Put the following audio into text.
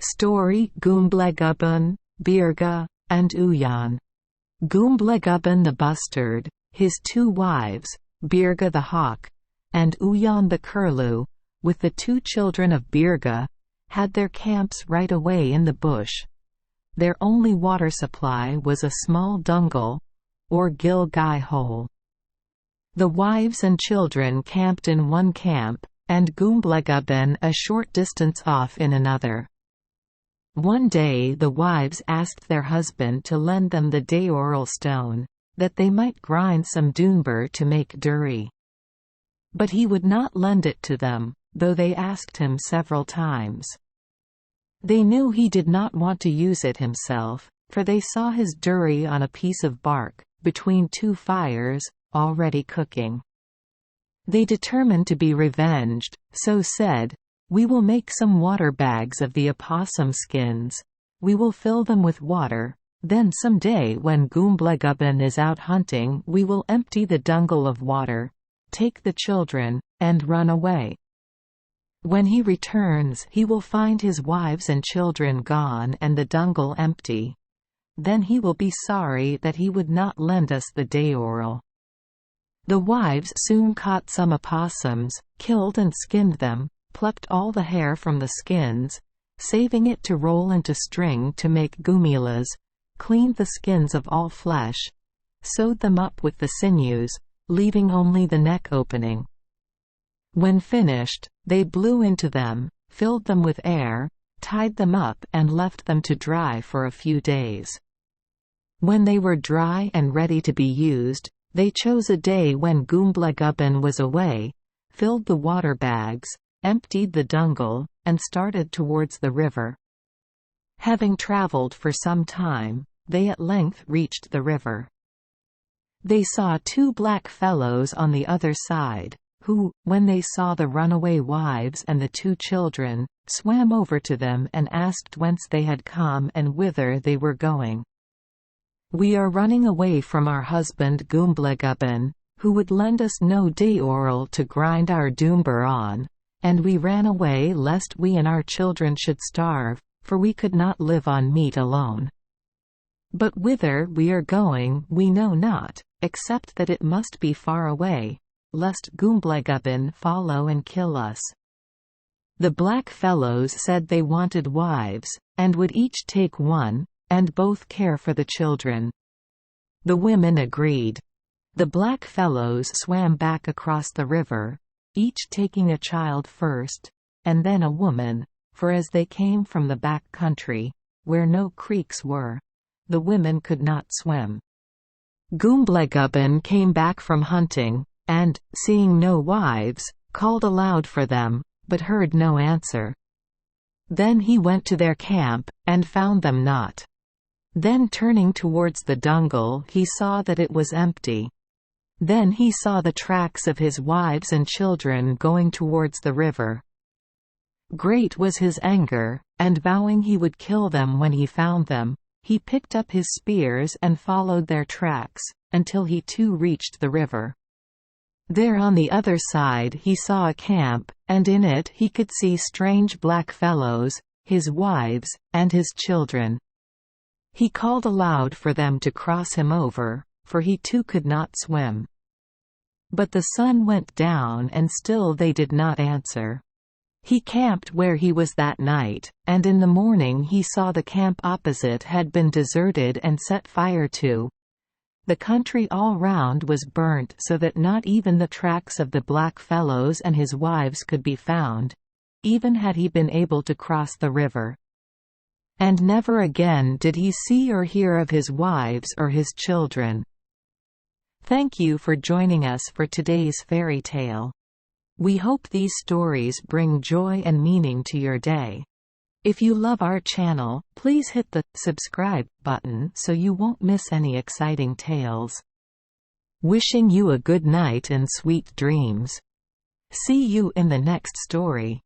Story Goomblegubbon, Beeargah, and Ouyan. Goomblegubbon the bustard, his two wives, Beeargah the hawk, and Ouyan the curlew, with the two children of Beeargah, had their camps right away in the bush. Their only water supply was a small dungle, or gilgai hole. The wives and children camped in one camp, and Goomblegubbon a short distance off in another. One day the wives asked their husband to lend them the daoral stone, that they might grind some doomber to make durry. But he would not lend it to them, though they asked him several times. They knew he did not want to use it himself, for they saw his durry on a piece of bark, between two fires, already cooking. They determined to be revenged, so said, "We will make some water bags of the opossum skins. We will fill them with water, then some day when Goomblegubbon is out hunting we will empty the dungle of water, take the children, and run away. When he returns he will find his wives and children gone and the dungle empty. Then he will be sorry that he would not lend us the daoral." The wives soon caught some opossums, killed and skinned them, plucked all the hair from the skins, saving it to roll into string to make goomelas, cleaned the skins of all flesh, sewed them up with the sinews, leaving only the neck opening. When finished, they blew into them, filled them with air, tied them up and left them to dry for a few days. When they were dry and ready to be used, they chose a day when Goomblegubbon was away, filled the water bags, emptied the dungle, and started towards the river. Having travelled for some time, they at length reached the river. They saw two black fellows on the other side, who, when they saw the runaway wives and the two children, swam over to them and asked whence they had come and whither they were going. "We are running away from our husband Goomblegubbon, who would lend us no daoral to grind our doomber on, and we ran away lest we and our children should starve, for we could not live on meat alone. But whither we are going we know not, except that it must be far away, lest Goomblegubbon follow and kill us." The black fellows said they wanted wives, and would each take one, and both care for the children. The women agreed. The black fellows swam back across the river, each taking a child first, and then a woman, for as they came from the back country, where no creeks were, the women could not swim. Goomblegubbon came back from hunting, and, seeing no wives, called aloud for them, but heard no answer. Then he went to their camp, and found them not. Then turning towards the dungle he saw that it was empty. Then he saw the tracks of his wives and children going towards the river. Great was his anger, and vowing he would kill them when he found them, he picked up his spears and followed their tracks, until he too reached the river. There on the other side he saw a camp, and in it he could see strange black fellows, his wives, and his children. He called aloud for them to cross him over, for he too could not swim. But the sun went down and still they did not answer. He camped where he was that night, and in the morning he saw the camp opposite had been deserted and set fire to. The country all round was burnt so that not even the tracks of the black fellows and his wives could be found, even had he been able to cross the river. And never again did he see or hear of his wives or his children. Thank you for joining us for today's fairy tale. We hope these stories bring joy and meaning to your day. If you love our channel, please hit the subscribe button so you won't miss any exciting tales. Wishing you a good night and sweet dreams. See you in the next story.